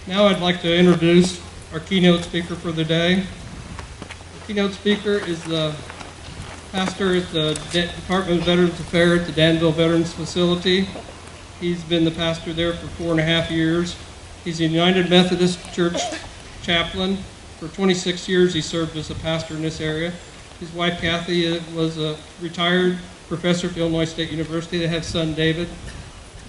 Now I'd like to introduce our keynote speaker for the day. The keynote speaker is the pastor at the Department of Veterans Affairs at the Danville Veterans Facility. He's been the pastor there for 4.5 years. He's a United Methodist Church chaplain. For 26 years he served as a pastor in this area. His wife Kathy was a retired professor at Illinois State University. They have son David,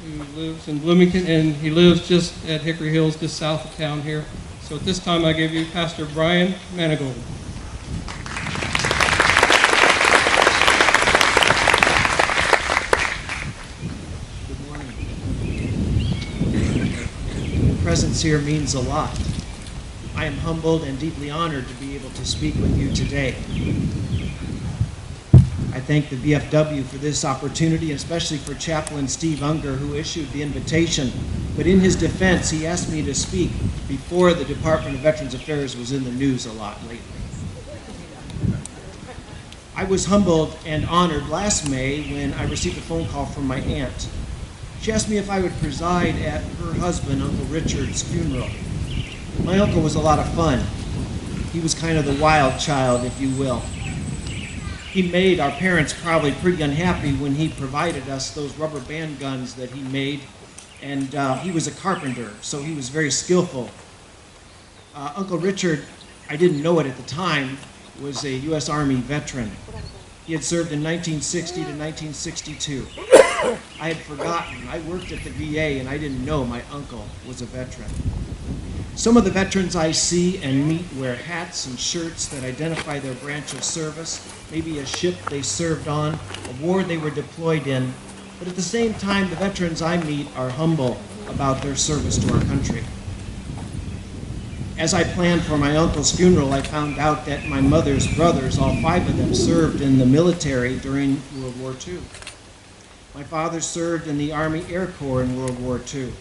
who lives in Bloomington, and he lives just at Hickory Hills, just south of town here. So at this time I give you Pastor Brian Manigold. Good morning. Your presence here means a lot. I am humbled and deeply honored to be able to speak with you today. I thank the VFW for this opportunity, especially for Chaplain Steve Unger, who issued the invitation. But in his defense, he asked me to speak before the Department of Veterans Affairs was in the news a lot lately. I was humbled and honored last May when I received a phone call from my aunt. She asked me if I would preside at her husband, Uncle Richard's funeral. My uncle was a lot of fun. He was kind of the wild child, if you will. He made our parents probably pretty unhappy when he provided us those rubber band guns that he made, and he was a carpenter, so he was very skillful. Uncle Richard, I didn't know it at the time, was a U.S. Army veteran. He had served in 1960 to 1962. I had forgotten. I worked at the VA, and I didn't know my uncle was a veteran. Some of the veterans I see and meet wear hats and shirts that identify their branch of service, maybe a ship they served on, a war they were deployed in, but at the same time, the veterans I meet are humble about their service to our country. As I planned for my uncle's funeral, I found out that my mother's brothers, all 5 of them, served in the military during World War II. My father served in the Army Air Corps in World War II.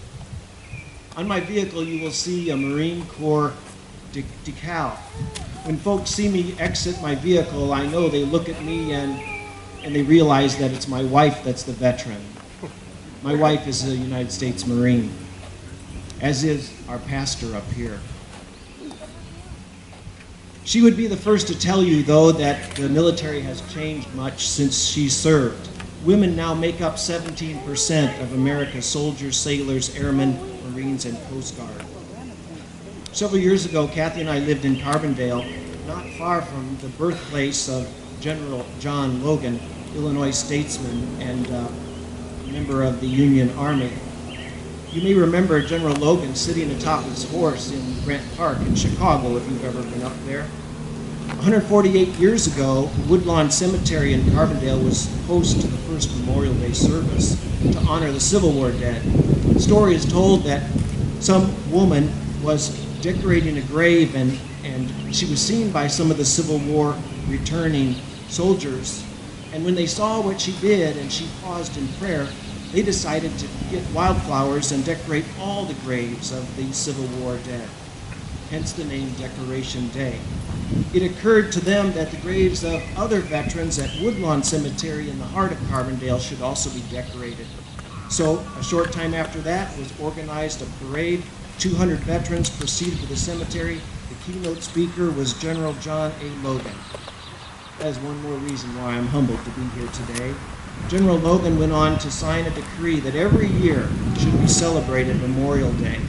On my vehicle, you will see a Marine Corps decal. When folks see me exit my vehicle, I know they look at me and they realize that it's my wife that's the veteran. My wife is a United States Marine, as is our pastor up here. She would be the first to tell you, though, that the military has changed much since she served. Women now make up 17% of America's soldiers, sailors, airmen, Marines, and Coast Guard. Several years ago, Kathy and I lived in Carbondale, not far from the birthplace of General John Logan, Illinois statesman and member of the Union Army. You may remember General Logan sitting atop his horse in Grant Park in Chicago, if you've ever been up there. 148 years ago, Woodlawn Cemetery in Carbondale was host to the first Memorial Day service to honor the Civil War dead. The story is told that some woman was decorating a grave and she was seen by some of the Civil War returning soldiers. And when they saw what she did and she paused in prayer, they decided to get wildflowers and decorate all the graves of the Civil War dead, hence the name Decoration Day. It occurred to them that the graves of other veterans at Woodlawn Cemetery in the heart of Carbondale should also be decorated. So a short time after that was organized a parade. 200 veterans proceeded to the cemetery. The keynote speaker was General John A. Logan. That is one more reason why I'm humbled to be here today. General Logan went on to sign a decree that every year should be celebrated Memorial Day.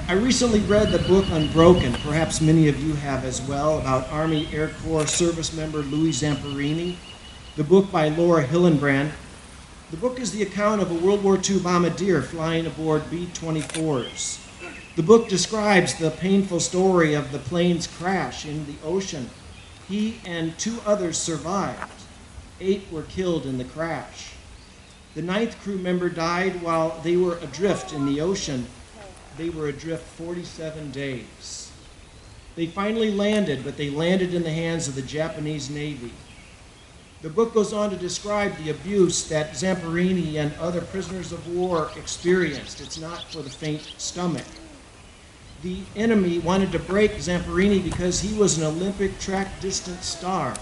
I recently read the book Unbroken, perhaps many of you have as well, about Army Air Corps service member Louis Zamperini. The book by Laura Hillenbrand. The book is the account of a World War II bombardier flying aboard B-24s. The book describes the painful story of the plane's crash in the ocean. He and 2 others survived. 8 were killed in the crash. The 9th crew member died while they were adrift in the ocean. They were adrift 47 days. They finally landed, but they landed in the hands of the Japanese Navy. The book goes on to describe the abuse that Zamperini and other prisoners of war experienced. It's not for the faint stomach. The enemy wanted to break Zamperini because he was an Olympic track distance star,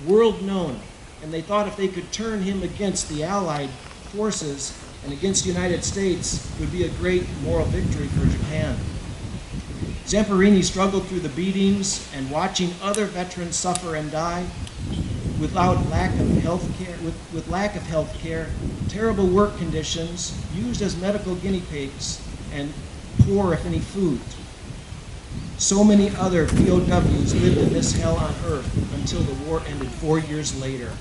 world known, and they thought if they could turn him against the Allied forces, and against the United States would be a great moral victory for Japan. Zamperini struggled through the beatings and watching other veterans suffer and die with lack of health care, terrible work conditions, used as medical guinea pigs, and poor, if any, food. So many other POWs lived in this hell on earth until the war ended 4 years later.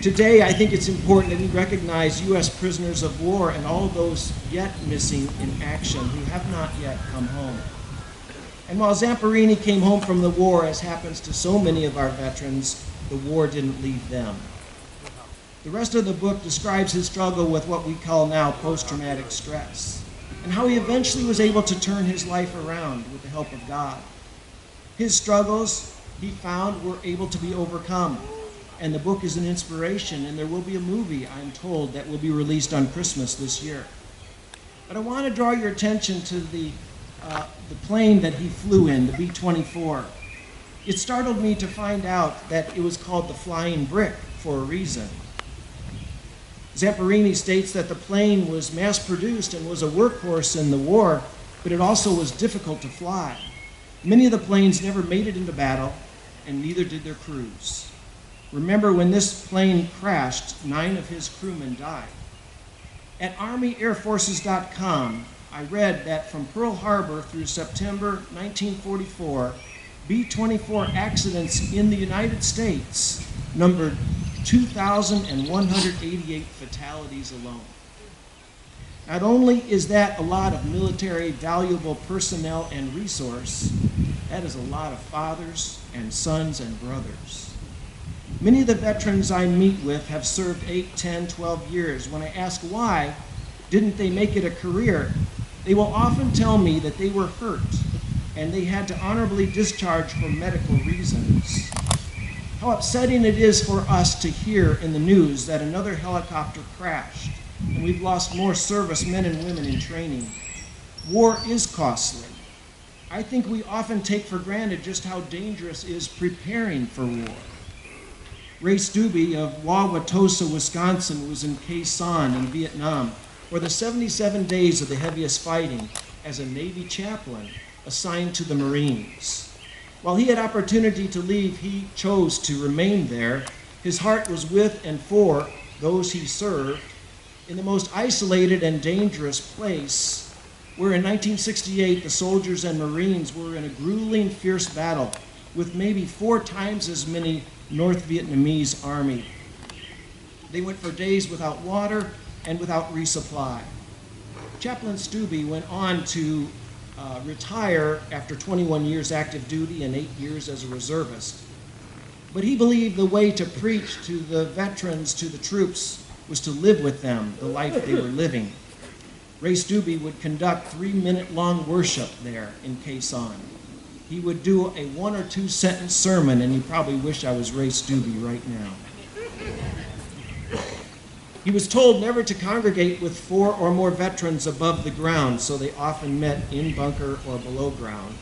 Today, I think it's important that we recognize U.S. prisoners of war and all those yet missing in action who have not yet come home. And while Zamperini came home from the war, as happens to so many of our veterans, the war didn't leave them. The rest of the book describes his struggle with what we call now post-traumatic stress, and how he eventually was able to turn his life around with the help of God. His struggles, he found, were able to be overcome. And the book is an inspiration, and there will be a movie, I'm told, that will be released on Christmas this year. But I want to draw your attention to the plane that he flew in, the B-24. It startled me to find out that it was called the Flying Brick for a reason. Zamperini states that the plane was mass-produced and was a workhorse in the war, but it also was difficult to fly. Many of the planes never made it into battle, and neither did their crews. Remember, when this plane crashed, 9 of his crewmen died. At ArmyAirForces.com, I read that from Pearl Harbor through September 1944, B-24 accidents in the United States numbered 2,188 fatalities alone. Not only is that a lot of military valuable personnel and resource, that is a lot of fathers and sons and brothers. Many of the veterans I meet with have served 8, 10, 12 years. When I ask why didn't they make it a career, they will often tell me that they were hurt and they had to honorably discharge for medical reasons. How upsetting it is for us to hear in the news that another helicopter crashed and we've lost more servicemen and women in training. War is costly. I think we often take for granted just how dangerous is preparing for war. Ray Stubbe of Wauwatosa, Wisconsin, was in Khe Sanh in Vietnam for the 77 days of the heaviest fighting as a Navy chaplain assigned to the Marines. While he had opportunity to leave, he chose to remain there. His heart was with and for those he served in the most isolated and dangerous place, where in 1968 the soldiers and Marines were in a grueling, fierce battle with maybe 4 times as many North Vietnamese army. They went for days without water and without resupply. Chaplain Stubbe went on to retire after 21 years active duty and 8 years as a reservist. But he believed the way to preach to the veterans, to the troops, was to live with them the life they were living. Ray Stubbe would conduct 3-minute-long worship there in Khe Sanh. He would do a 1 or 2 sentence sermon, and you probably wish I was Ray Stubbe right now. He was told never to congregate with 4 or more veterans above the ground, so they often met in bunker or below ground.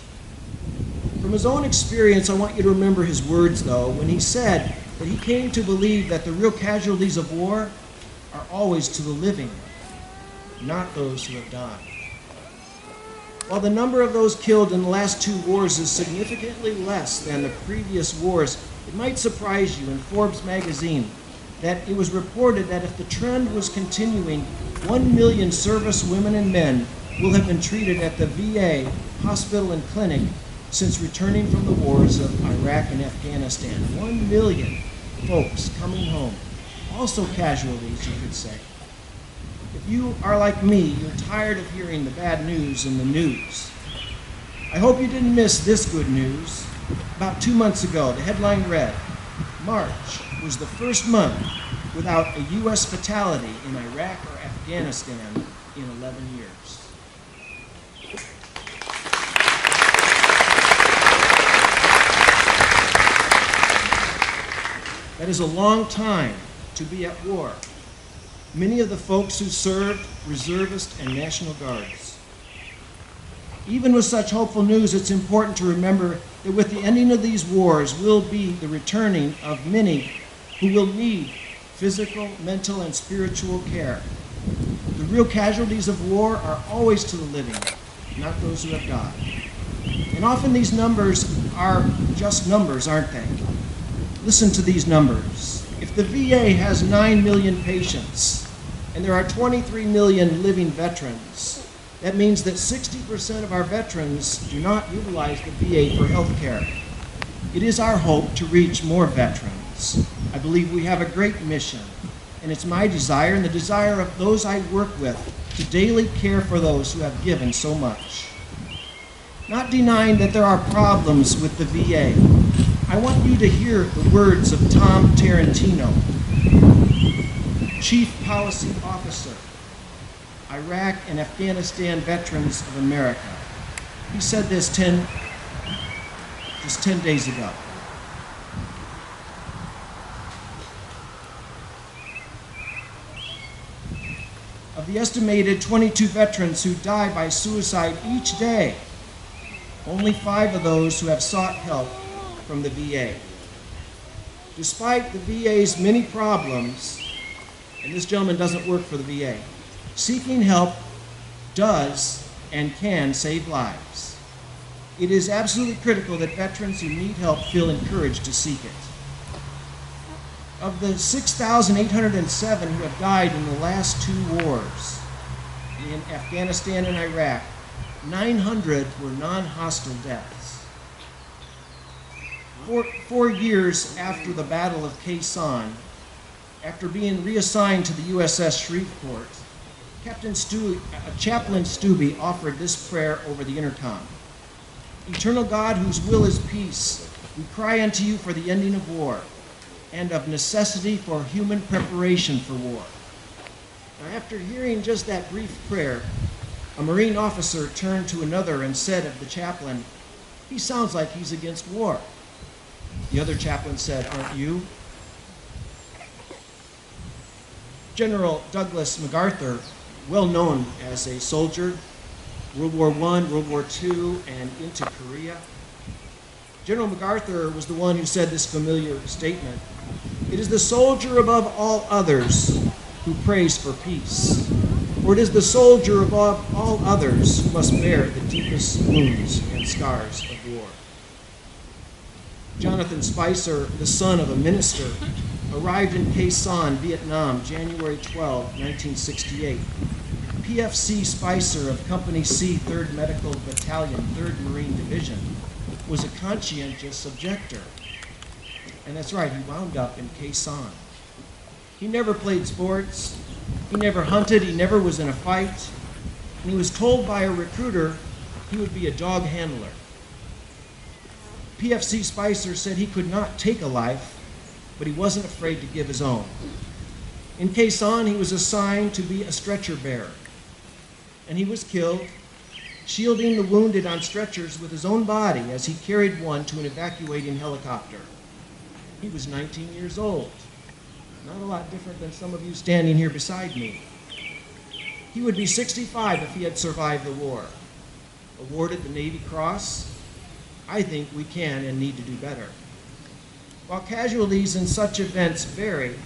From his own experience, I want you to remember his words, though, when he said that he came to believe that the real casualties of war are always to the living, not those who have died. While the number of those killed in the last 2 wars is significantly less than the previous wars, it might surprise you in Forbes magazine that it was reported that if the trend was continuing, 1 million service women and men will have been treated at the VA hospital and clinic since returning from the wars of Iraq and Afghanistan. 1 million folks coming home, also casualties, you could say. If you are like me, you're tired of hearing the bad news in the news. I hope you didn't miss this good news. About 2 months ago, the headline read, March was the first month without a U.S. fatality in Iraq or Afghanistan in 11 years. That is a long time to be at war. Many of the folks who served, reservists and National Guards. Even with such hopeful news, it's important to remember that with the ending of these wars will be the returning of many who will need physical, mental, and spiritual care. The real casualties of war are always to the living, not those who have died. And often these numbers are just numbers, aren't they? Listen to these numbers. If the VA has 9 million patients, and there are 23 million living veterans, that means that 60% of our veterans do not utilize the VA for health care. It is our hope to reach more veterans. I believe we have a great mission, and it's my desire and the desire of those I work with to daily care for those who have given so much. Not denying that there are problems with the VA, I want you to hear the words of Tom Tarantino, Chief Policy Officer, Iraq and Afghanistan Veterans of America. He said this just 10 days ago. Of the estimated 22 veterans who die by suicide each day, only 5 of those who have sought help from the VA. Despite the VA's many problems, and this gentleman doesn't work for the VA, seeking help does and can save lives. It is absolutely critical that veterans who need help feel encouraged to seek it. Of the 6,807 who have died in the last 2 wars, in Afghanistan and Iraq, 900 were non-hostile deaths. 4 years after the Battle of Khe Sanh, after being reassigned to the USS Shreveport, Chaplain Stubbe offered this prayer over the intercom. Eternal God, whose will is peace, we cry unto you for the ending of war, and of necessity for human preparation for war. Now, after hearing just that brief prayer, a Marine officer turned to another and said of the chaplain, "He sounds like he's against war." The other chaplain said, "Aren't you?" General Douglas MacArthur, well known as a soldier, World War I, World War II, and into Korea. General MacArthur was the one who said this familiar statement, "It is the soldier above all others who prays for peace, for it is the soldier above all others who must bear the deepest wounds and scars of war." Jonathan Spicer, the son of a minister, arrived in Khe Sanh, Vietnam, January 12, 1968. PFC Spicer of Company C, 3rd Medical Battalion, 3rd Marine Division, was a conscientious objector. And that's right, he wound up in Khe Sanh. He never played sports, he never hunted, he never was in a fight, and he was told by a recruiter he would be a dog handler. PFC Spicer said he could not take a life, but he wasn't afraid to give his own. In Khe Sanh, he was assigned to be a stretcher bearer, and he was killed, shielding the wounded on stretchers with his own body as he carried one to an evacuating helicopter. He was 19 years old, not a lot different than some of you standing here beside me. He would be 65 if he had survived the war. Awarded the Navy Cross, I think we can and need to do better. While casualties in such events vary,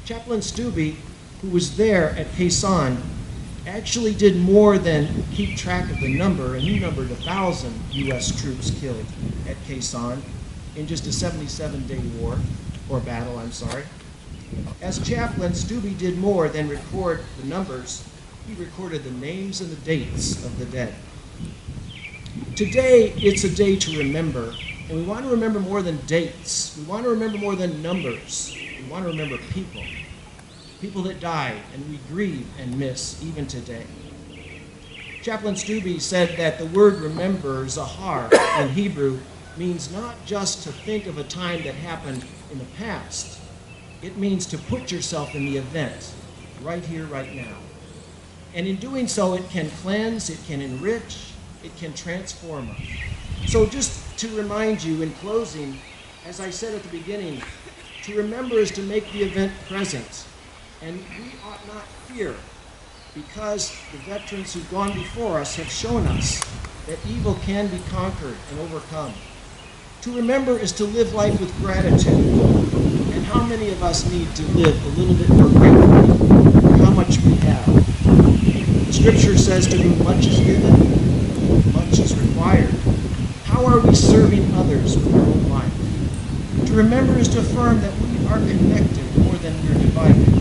Chaplain Stubbe, who was there at Khe Sanh, actually did more than keep track of the number, and he numbered 1,000 U.S. troops killed at Khe Sanh in just a 77-day war, or battle, I'm sorry. As chaplain, Stubbe did more than record the numbers. He recorded the names and the dates of the dead. Today, it's a day to remember, and we want to remember more than dates. We want to remember more than numbers. We want to remember people. People that died, and we grieve and miss even today. Chaplain Stubbe said that the word remember, zahar, in Hebrew, means not just to think of a time that happened in the past. It means to put yourself in the event, right here, right now. And in doing so, it can cleanse, it can enrich, it can transform us. So just to remind you in closing, as I said at the beginning, to remember is to make the event present. And we ought not fear, because the veterans who've gone before us have shown us that evil can be conquered and overcome. To remember is to live life with gratitude. And how many of us need to live a little bit more gratefully for how much we have? The scripture says, to whom much is given, much is required. How are we serving others with our own life? To remember is to affirm that we are connected more than we're divided.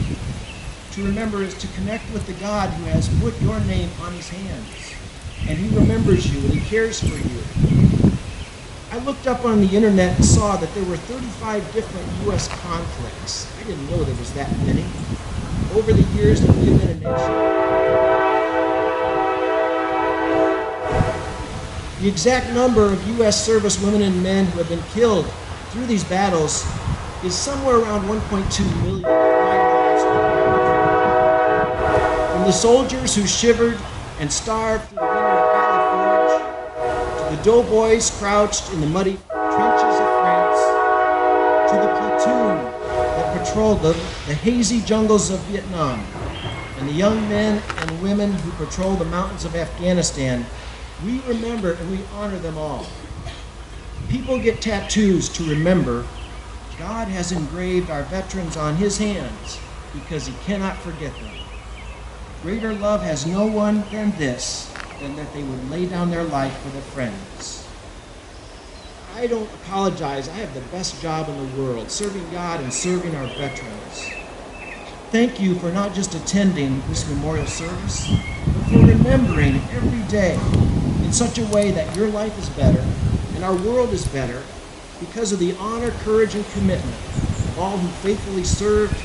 To remember is to connect with the God who has put your name on his hands, and he remembers you and he cares for you. I looked up on the internet and saw that there were 35 different U.S. conflicts. I didn't know there was that many. Over the years that we've been a nation. The exact number of U.S. service women and men who have been killed through these battles is somewhere around 1.2 million. From the soldiers who shivered and starved through the winter at Valley Forge, to the doughboys crouched in the muddy trenches of France, to the platoon that patrolled the hazy jungles of Vietnam, and the young men and women who patrol the mountains of Afghanistan, we remember and we honor them all. People get tattoos to remember. God has engraved our veterans on his hands because he cannot forget them. Greater love has no one than this, than that they would lay down their life for their friends. I don't apologize. I have the best job in the world, serving God and serving our veterans. Thank you for not just attending this memorial service, but for remembering every day in such a way that your life is better and our world is better because of the honor, courage, and commitment of all who faithfully served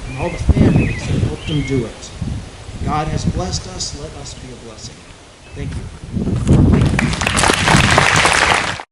and all the families that helped them do it. God has blessed us. Let us be a blessing. Thank you.